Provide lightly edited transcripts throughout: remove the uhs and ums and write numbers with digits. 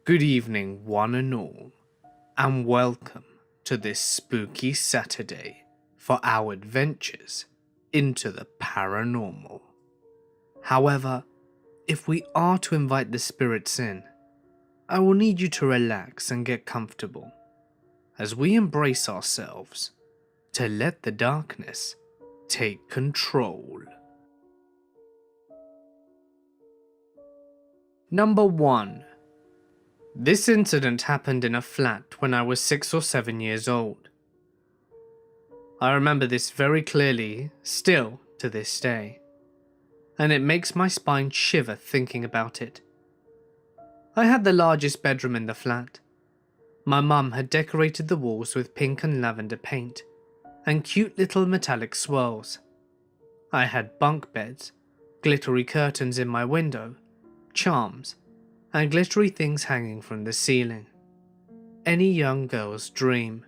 Good evening, one and all, and welcome to this spooky Saturday for our adventures into the paranormal. However, if we are to invite the spirits in, I will need you to relax and get comfortable as we embrace ourselves to let the darkness take control. Number 1. This incident happened in a flat when I was 6 or 7 years old. I remember this very clearly, still to this day, and it makes my spine shiver thinking about it. I had the largest bedroom in the flat. My mum had decorated the walls with pink and lavender paint, and cute little metallic swirls. I had bunk beds, glittery curtains in my window, charms, and glittery things hanging from the ceiling. Any young girl's dream.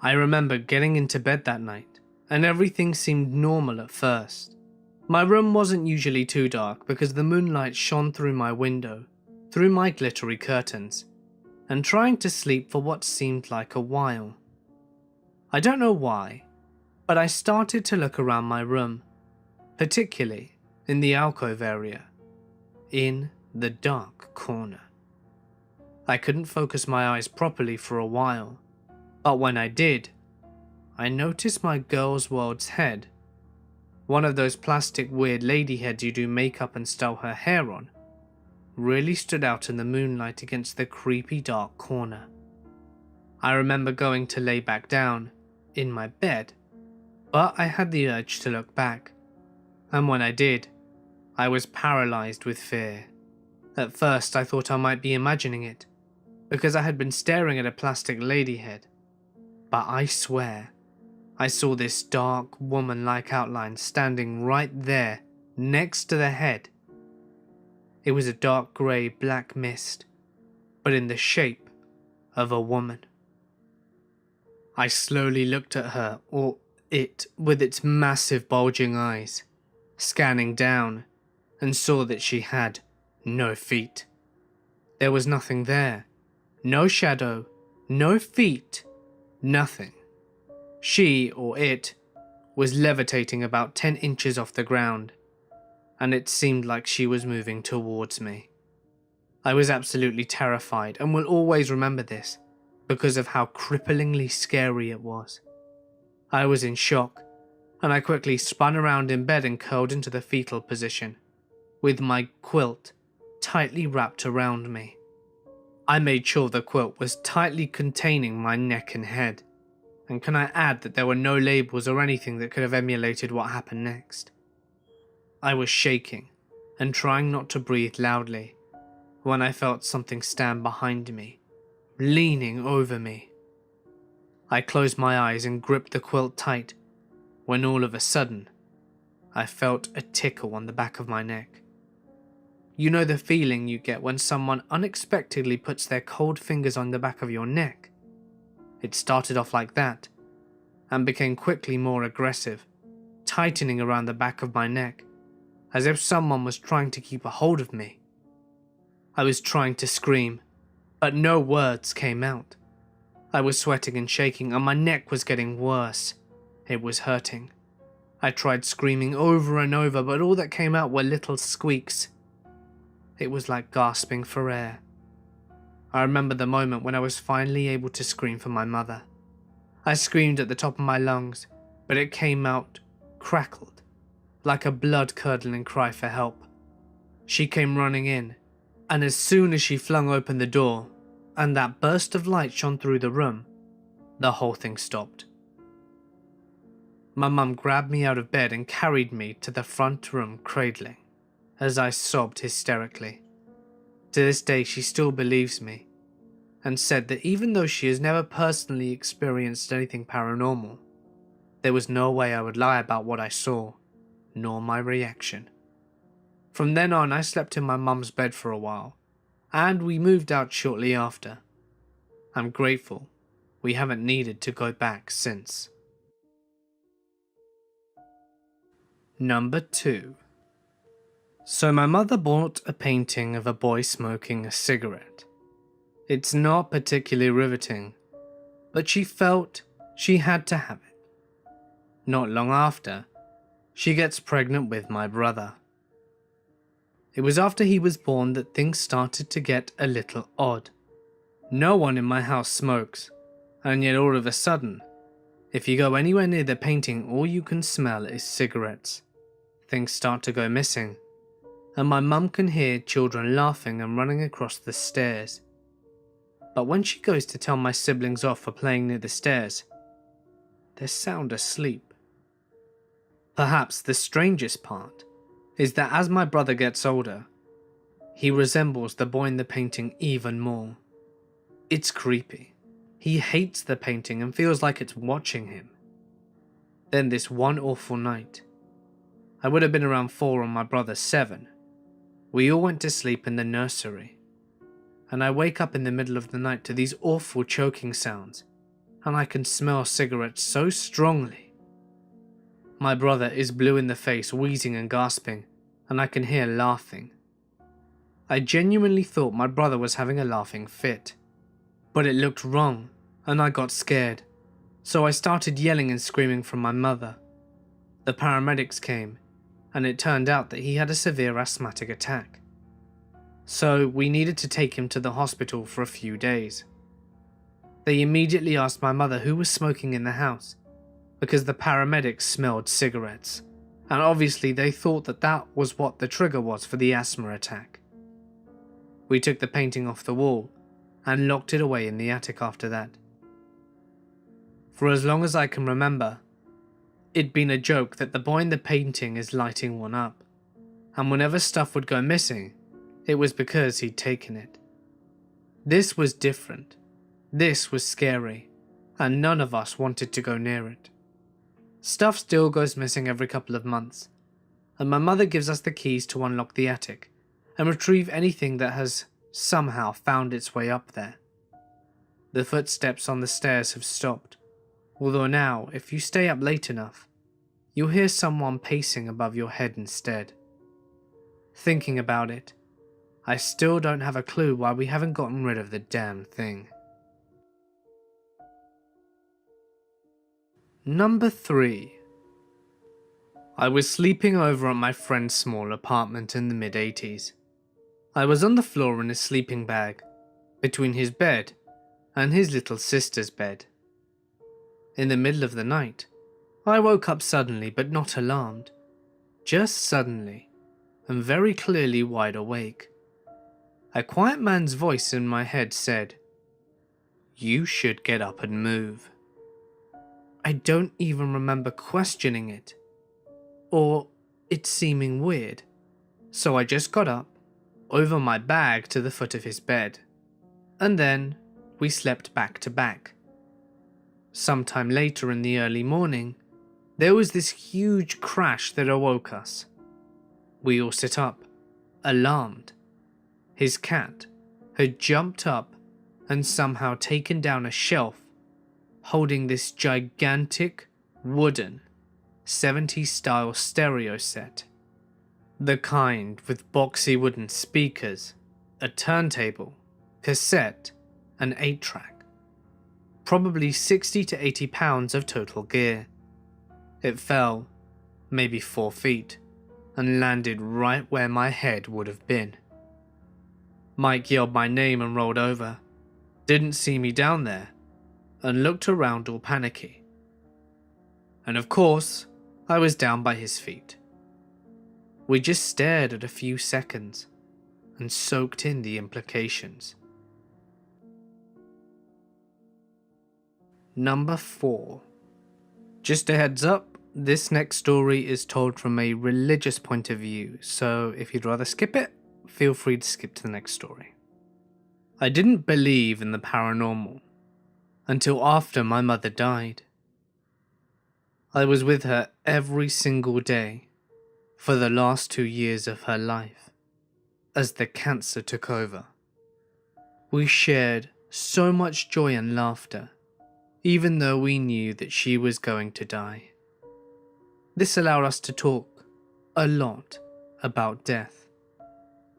I remember getting into bed that night, and everything seemed normal at first. My room wasn't usually too dark because the moonlight shone through my window, through my glittery curtains, and trying to sleep for what seemed like a while. I don't know why, but I started to look around my room, particularly in the alcove area, in the dark corner. I couldn't focus my eyes properly for a while, but when I did, I noticed my girl's world's head, one of those plastic weird lady heads you do makeup and style her hair on, really stood out in the moonlight against the creepy dark corner. I remember going to lay back down in my bed, but I had the urge to look back, and when I did, I was paralyzed with fear. At first I thought I might be imagining it, because I had been staring at a plastic lady head, but I swear, I saw this dark woman-like outline standing right there next to the head. It was a dark grey black mist, but in the shape of a woman. I slowly looked at her, or it, with its massive bulging eyes, scanning down, and saw that she had no feet. There was nothing there. No shadow, no feet, nothing. She, or it, was levitating about 10 inches off the ground, and it seemed like she was moving towards me. I was absolutely terrified and will always remember this because of how cripplingly scary it was. I was in shock, and I quickly spun around in bed and curled into the fetal position, with my quilt tightly wrapped around me. I made sure the quilt was tightly containing my neck and head, and can I add that there were no labels or anything that could have emulated what happened next. I was shaking and trying not to breathe loudly when I felt something stand behind me, leaning over me. I closed my eyes and gripped the quilt tight when all of a sudden I felt a tickle on the back of my neck. You know the feeling you get when someone unexpectedly puts their cold fingers on the back of your neck? It started off like that, and became quickly more aggressive, tightening around the back of my neck, as if someone was trying to keep a hold of me. I was trying to scream, but no words came out. I was sweating and shaking, and my neck was getting worse. It was hurting. I tried screaming over and over, but all that came out were little squeaks. It was like gasping for air. I remember the moment when I was finally able to scream for my mother. I screamed at the top of my lungs, but it came out crackled, like a blood-curdling cry for help. She came running in, and as soon as she flung open the door, and that burst of light shone through the room, the whole thing stopped. My mum grabbed me out of bed and carried me to the front room cradling, as I sobbed hysterically. To this day she still believes me, and said that even though she has never personally experienced anything paranormal, there was no way I would lie about what I saw, nor my reaction. From then on I slept in my mum's bed for a while, and we moved out shortly after. I'm grateful we haven't needed to go back since. Number 2. So my mother bought a painting of a boy smoking a cigarette. It's not particularly riveting, but she felt she had to have it. Not long after, she gets pregnant with my brother. It was after he was born that things started to get a little odd. No one in my house smokes, and yet all of a sudden, if you go anywhere near the painting, all you can smell is cigarettes. Things start to go missing, and my mum can hear children laughing and running across the stairs. But when she goes to tell my siblings off for playing near the stairs, they're sound asleep. Perhaps the strangest part is that as my brother gets older, he resembles the boy in the painting even more. It's creepy. He hates the painting and feels like it's watching him. Then this one awful night, I would have been around 4 and my brother 7. We all went to sleep in the nursery, and I wake up in the middle of the night to these awful choking sounds, and I can smell cigarettes so strongly. My brother is blue in the face, wheezing and gasping, and I can hear laughing. I genuinely thought my brother was having a laughing fit, but it looked wrong, and I got scared, so I started yelling and screaming from my mother. The paramedics came, and it turned out that he had a severe asthmatic attack. So we needed to take him to the hospital for a few days. They immediately asked my mother who was smoking in the house, because the paramedics smelled cigarettes, and obviously they thought that that was what the trigger was for the asthma attack. We took the painting off the wall and locked it away in the attic after that. For as long as I can remember, it'd been a joke that the boy in the painting is lighting one up, and whenever stuff would go missing, it was because he'd taken it. This was different. This was scary, and none of us wanted to go near it. Stuff still goes missing every couple of months, and my mother gives us the keys to unlock the attic and retrieve anything that has somehow found its way up there. The footsteps on the stairs have stopped, although now, if you stay up late enough, you'll hear someone pacing above your head instead. Thinking about it, I still don't have a clue why we haven't gotten rid of the damn thing. Number 3. I was sleeping over at my friend's small apartment in the mid-80s. I was on the floor in a sleeping bag, between his bed and his little sister's bed. In the middle of the night, I woke up suddenly but not alarmed, just suddenly, and very clearly wide awake. A quiet man's voice in my head said, "You should get up and move." I don't even remember questioning it, or it seeming weird, so I just got up, over my bag to the foot of his bed, and then we slept back to back. Sometime later in the early morning, there was this huge crash that awoke us. We all sit up, alarmed. His cat had jumped up and somehow taken down a shelf holding this gigantic, wooden, 70s style stereo set. The kind with boxy wooden speakers, a turntable, cassette, and 8-track. Probably 60 to 80 pounds of total gear. It fell, maybe 4 feet, and landed right where my head would have been. Mike yelled my name and rolled over, didn't see me down there, and looked around all panicky. And of course, I was down by his feet. We just stared at a few seconds and soaked in the implications. Number 4. Just a heads up, this next story is told from a religious point of view, so if you'd rather skip it, feel free to skip to the next story. I didn't believe in the paranormal until after my mother died. I was with her every single day for the last 2 years of her life, as the cancer took over. We shared so much joy and laughter, even though we knew that she was going to die. This allowed us to talk a lot about death.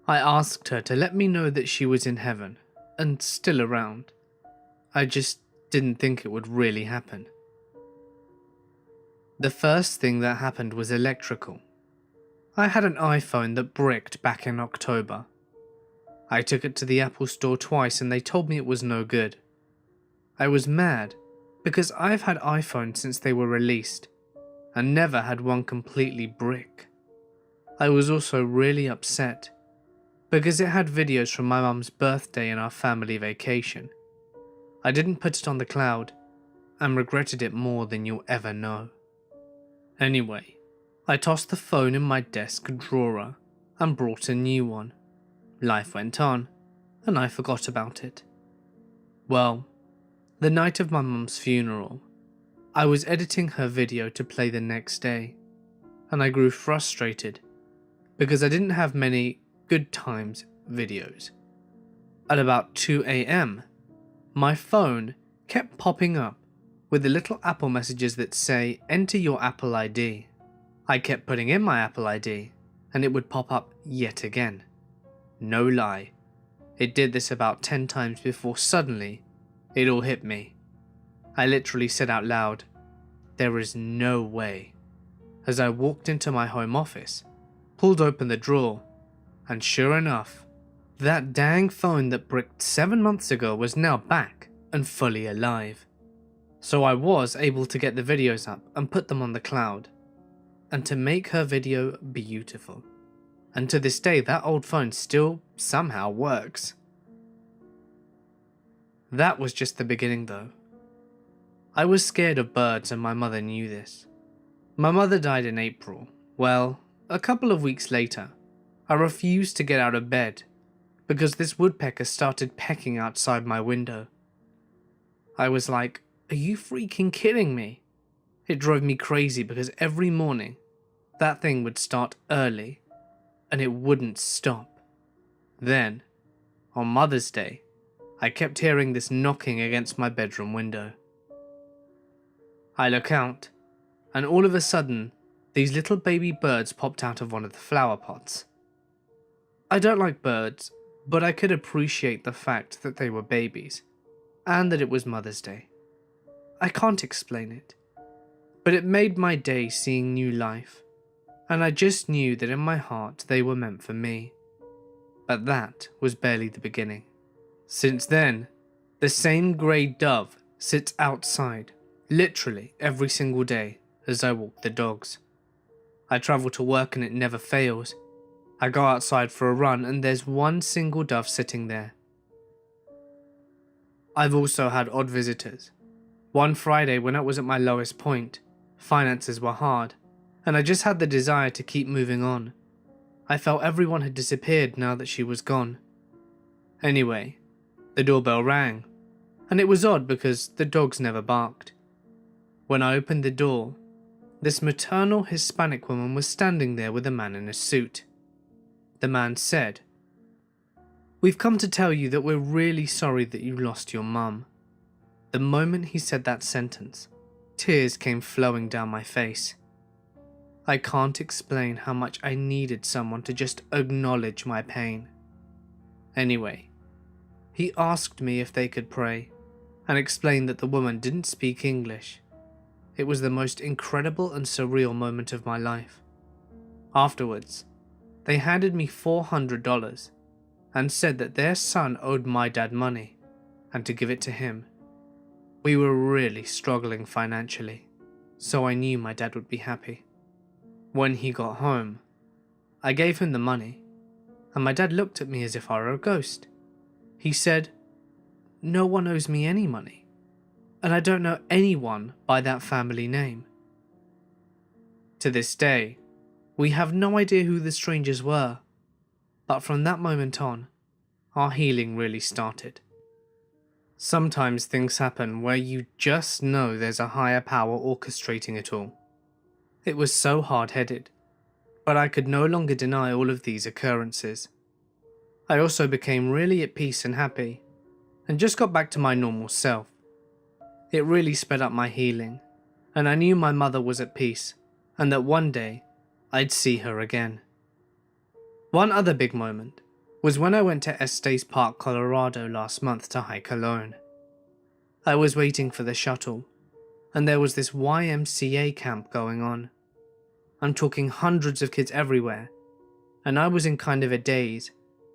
I asked her to let me know that she was in heaven and still around. I just didn't think it would really happen. The first thing that happened was electrical. I had an iPhone that bricked back in October. I took it to the Apple store twice and they told me it was no good. I was mad because I've had iPhones since they were released and never had one completely brick. I was also really upset because it had videos from my mum's birthday and our family vacation. I didn't put it on the cloud and regretted it more than you'll ever know. Anyway, I tossed the phone in my desk drawer and brought a new one. Life went on, and I forgot about it. Well, the night of my mum's funeral, I was editing her video to play the next day, and I grew frustrated because I didn't have many good times videos. At about 2 AM, my phone kept popping up with the little Apple messages that say, "Enter your Apple ID." I kept putting in my Apple ID, and it would pop up yet again. No lie, it did this about 10 times before suddenly it all hit me. I literally said out loud, "There is no way," as I walked into my home office, pulled open the drawer, and sure enough, that dang phone that bricked 7 months ago was now back and fully alive. So I was able to get the videos up and put them on the cloud, and to make her video beautiful. And to this day, that old phone still somehow works. That was just the beginning though. I was scared of birds and my mother knew this. My mother died in April. Well, a couple of weeks later, I refused to get out of bed because this woodpecker started pecking outside my window. I was like, "Are you freaking kidding me?" It drove me crazy because every morning, that thing would start early and it wouldn't stop. Then, on Mother's Day, I kept hearing this knocking against my bedroom window. I look out, and all of a sudden, these little baby birds popped out of one of the flower pots. I don't like birds, but I could appreciate the fact that they were babies, and that it was Mother's Day. I can't explain it, but it made my day seeing new life, and I just knew that in my heart they were meant for me. But that was barely the beginning. Since then, the same grey dove sits outside, literally every single day as I walk the dogs. I travel to work and it never fails. I go outside for a run and there's one single dove sitting there. I've also had odd visitors. One Friday when I was at my lowest point, finances were hard, and I just had the desire to keep moving on. I felt everyone had disappeared now that she was gone. Anyway, the doorbell rang, and it was odd because the dogs never barked. When I opened the door, this maternal Hispanic woman was standing there with a man in a suit. The man said, "We've come to tell you that we're really sorry that you lost your mum." The moment he said that sentence, tears came flowing down my face. I can't explain how much I needed someone to just acknowledge my pain. Anyway, he asked me if they could pray, and explained that the woman didn't speak English. It was the most incredible and surreal moment of my life. Afterwards, they handed me $400 and said that their son owed my dad money, and to give it to him. We were really struggling financially, so I knew my dad would be happy. When he got home, I gave him the money, and my dad looked at me as if I were a ghost. He said, "No one owes me any money, and I don't know anyone by that family name." To this day, we have no idea who the strangers were, but from that moment on, our healing really started. Sometimes things happen where you just know there's a higher power orchestrating it all. It was so hard-headed, but I could no longer deny all of these occurrences. I also became really at peace and happy, and just got back to my normal self. It really sped up my healing, and I knew my mother was at peace, and that one day I'd see her again. One other big moment was when I went to Estes Park, Colorado last month to hike alone. I was waiting for the shuttle, and there was this YMCA camp going on. I'm talking hundreds of kids everywhere, and I was in kind of a daze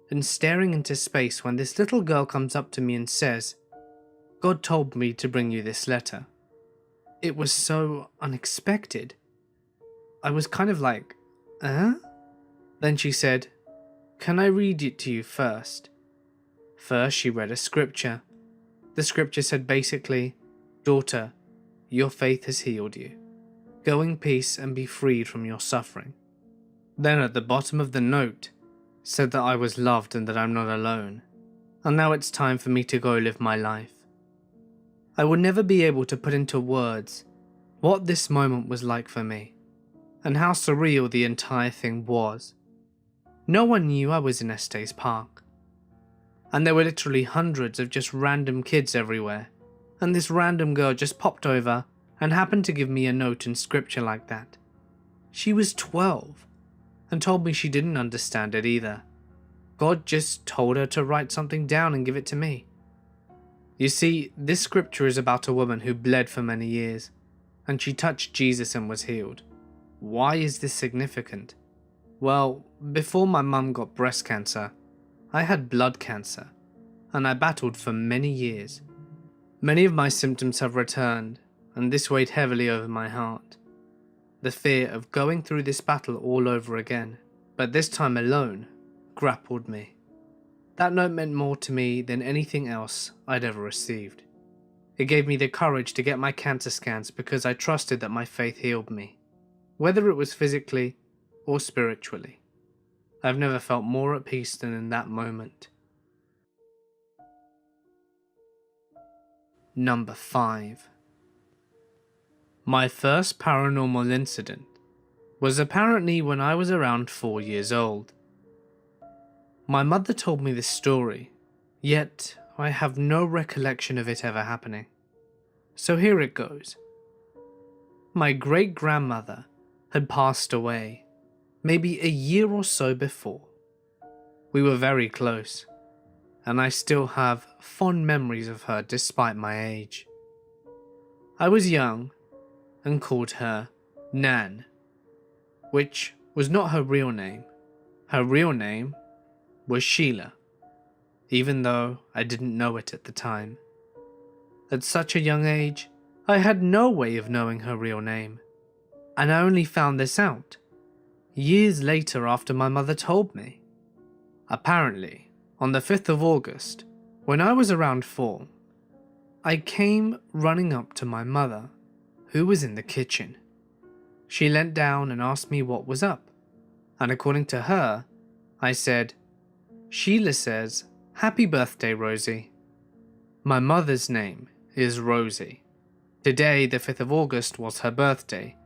and staring into space when this little girl comes up to me and says, "God told me to bring you this letter." It was so unexpected. I was kind of like, Then she said, "Can I read it to you first?" First she read a scripture. The scripture said basically, "Daughter, your faith has healed you. Go in peace and be freed from your suffering." Then at the bottom of the note said that I was loved and that I'm not alone. And now it's time for me to go live my life. I will never be able to put into words what this moment was like for me, and how surreal the entire thing was. No one knew I was in Estes Park. And there were literally hundreds of just random kids everywhere, and this random girl just popped over and happened to give me a note in scripture like that. She was 12, and told me she didn't understand it either. God just told her to write something down and give it to me. You see, this scripture is about a woman who bled for many years, and she touched Jesus and was healed. Why is this significant? Well, before my mum got breast cancer, I had blood cancer, and I battled for many years. Many of my symptoms have returned, and this weighed heavily over my heart. The fear of going through this battle all over again, but this time alone, grappled me. That note meant more to me than anything else I'd ever received. It gave me the courage to get my cancer scans because I trusted that my faith healed me, whether it was physically or spiritually. I've never felt more at peace than in that moment. Number 5. My first paranormal incident was apparently when I was around 4 years old. My mother told me this story, yet I have no recollection of it ever happening. So here it goes. My great-grandmother had passed away, maybe a year or so before. We were very close, and I still have fond memories of her despite my age. I was young and called her Nan, which was not her real name. Her real name was Sheila, even though I didn't know it at the time. At such a young age, I had no way of knowing her real name, and I only found this out years later after my mother told me. Apparently, on the 5th of August, when I was around 4, I came running up to my mother, who was in the kitchen. She leant down and asked me what was up, and according to her, I said, "Sheila says, 'Happy birthday, Rosie.' My mother's name is Rosie. Today, the 5th of August, was her birthday,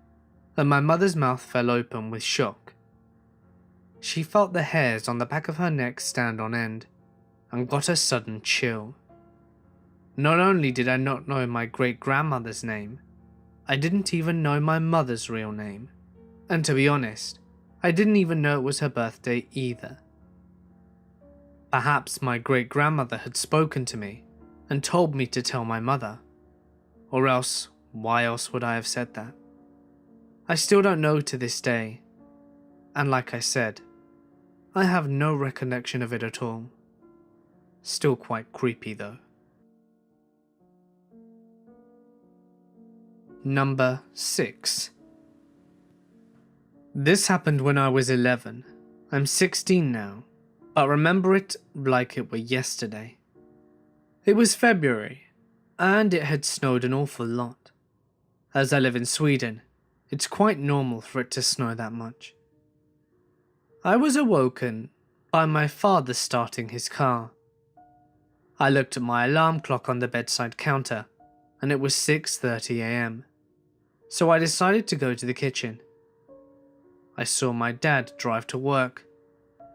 and my mother's mouth fell open with shock. She felt the hairs on the back of her neck stand on end, and got a sudden chill. Not only did I not know my great-grandmother's name, I didn't even know my mother's real name, and to be honest, I didn't even know it was her birthday either. Perhaps my great-grandmother had spoken to me and told me to tell my mother, or else, why else would I have said that? I still don't know to this day, and like I said, I have no recollection of it at all. Still quite creepy though. Number 6. This happened when I was 11. I'm 16 now, but remember it like it were yesterday. It was February, and it had snowed an awful lot. As I live in Sweden, it's quite normal for it to snow that much. I was awoken by my father starting his car. I looked at my alarm clock on the bedside counter, and it was 6:30 a.m. So I decided to go to the kitchen. I saw my dad drive to work,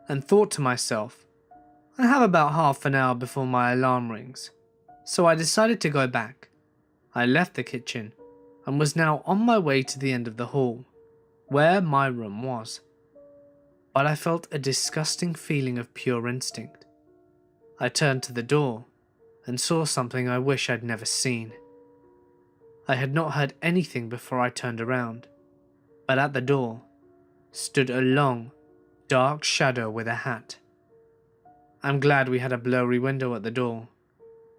and thought to myself, I have about half an hour before my alarm rings, so I decided to go back. I left the kitchen, and was now on my way to the end of the hall, where my room was. but I felt a disgusting feeling of pure instinct. I turned to the door and saw something I wish I'd never seen. I had not heard anything before I turned around, but at the door stood a long, dark shadow with a hat. I'm glad we had a blurry window at the door,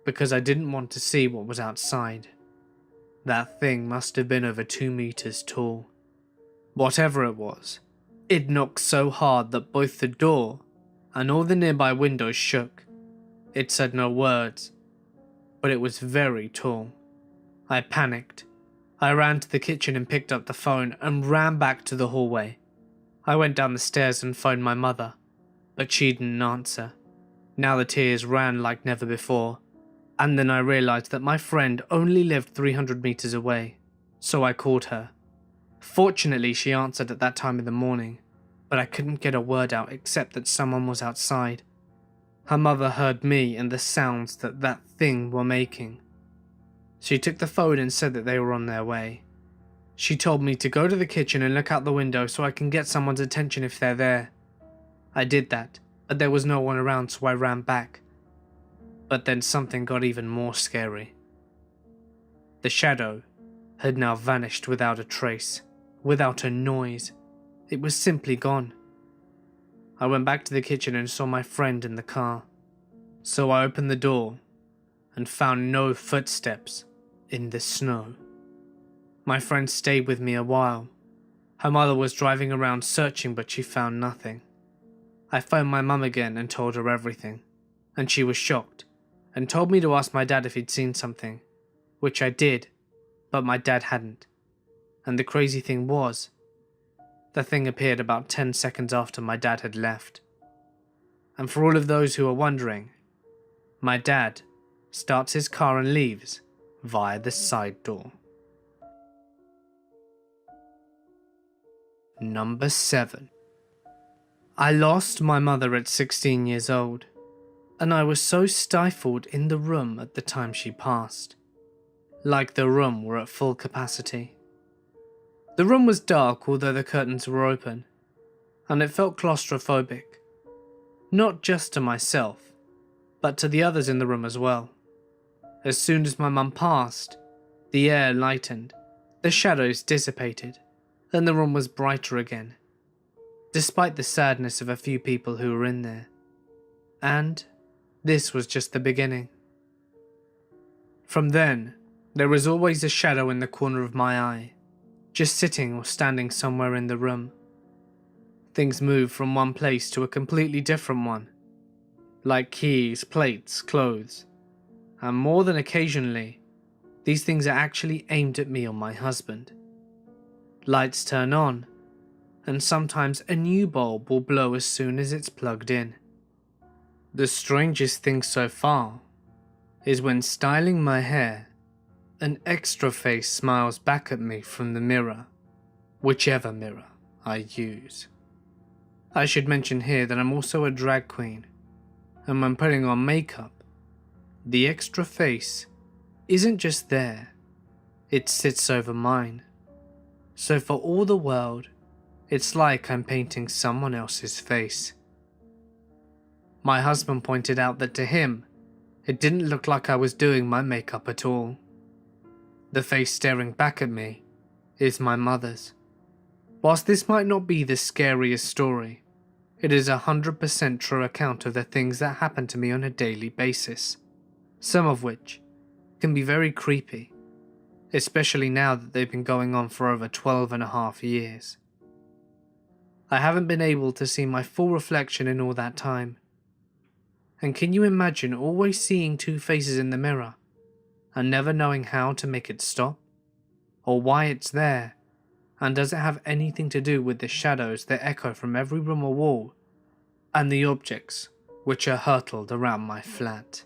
because I didn't want to see what was outside. That thing must have been over 2 meters tall. Whatever it was, it knocked so hard that both the door and all the nearby windows shook. It said no words, but it was very tall. I panicked. I ran to the kitchen and picked up the phone and ran back to the hallway. I went down the stairs and phoned my mother, but she didn't answer. Now the tears ran like never before, and then I realized that my friend only lived 300 meters away, so I called her. Fortunately, she answered at that time in the morning, but I couldn't get a word out except that someone was outside. Her mother heard me and the sounds that thing were making. She took the phone and said that they were on their way. She told me to go to the kitchen and look out the window so I can get someone's attention if they're there. I did that, but there was no one around, so I ran back. But then something got even more scary. The shadow had now vanished without a trace, without a noise. It was simply gone. I went back to the kitchen and saw my friend in the car, so I opened the door and found no footsteps in the snow. My friend stayed with me a while. Her mother was driving around searching, but she found nothing. I phoned my mum again and told her everything, and she was shocked and told me to ask my dad if he'd seen something, which I did, but my dad hadn't. And the crazy thing was, the thing appeared about 10 seconds after my dad had left. And for all of those who are wondering, my dad starts his car and leaves via the side door. Number 7. I lost my mother at 16 years old, and I was so stifled in the room at the time she passed. Like the room were at full capacity. The room was dark, although the curtains were open, and it felt claustrophobic. Not just to myself, but to the others in the room as well. As soon as my mum passed, the air lightened, the shadows dissipated, and the room was brighter again, despite the sadness of a few people who were in there. And this was just the beginning. From then, there was always a shadow in the corner of my eye, just sitting or standing somewhere in the room. Things moved from one place to a completely different one, like keys, plates, clothes, and more than occasionally, these things are actually aimed at me or my husband. Lights turn on, and sometimes a new bulb will blow as soon as it's plugged in. The strangest thing so far is when styling my hair, an extra face smiles back at me from the mirror, whichever mirror I use. I should mention here that I'm also a drag queen, and when putting on makeup, the extra face isn't just there, it sits over mine. So for all the world, it's like I'm painting someone else's face. My husband pointed out that to him, it didn't look like I was doing my makeup at all. The face staring back at me is my mother's. Whilst this might not be the scariest story, it is 100% true account of the things that happen to me on a daily basis, some of which can be very creepy, especially now that they've been going on for over 12.5 years. I haven't been able to see my full reflection in all that time. And can you imagine always seeing two faces in the mirror and never knowing how to make it stop? Or why it's there? And does it have anything to do with the shadows that echo from every room or wall and the objects which are hurtled around my flat?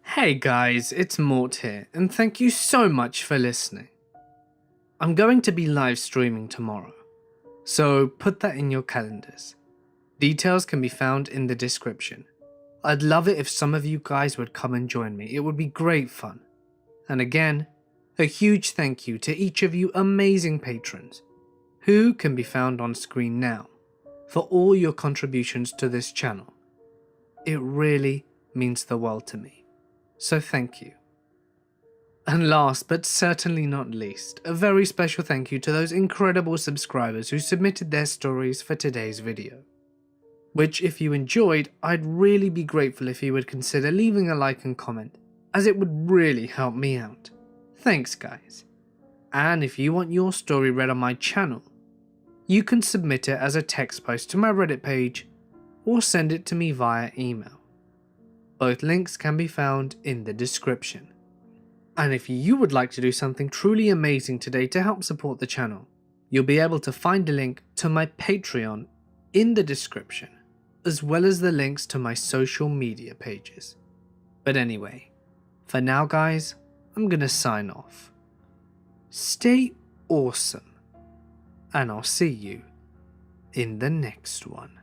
Hey guys, it's Mort here, and thank you so much for listening. I'm going to be live streaming tomorrow, so put that in your calendars. Details can be found in the description. I'd love it if some of you guys would come and join me, it would be great fun. And again, a huge thank you to each of you amazing patrons who can be found on screen now, for all your contributions to this channel. It really means the world to me, so thank you. And last but certainly not least, a very special thank you to those incredible subscribers who submitted their stories for today's video. Which, if you enjoyed, I'd really be grateful if you would consider leaving a like and comment, as it would really help me out. Thanks guys. And if you want your story read on my channel, you can submit it as a text post to my Reddit page or send it to me via email. Both links can be found in the description. And if you would like to do something truly amazing today to help support the channel, you'll be able to find a link to my Patreon in the description, as well as the links to my social media pages. But anyway, for now guys, I'm gonna sign off. Stay awesome, and I'll see you in the next one.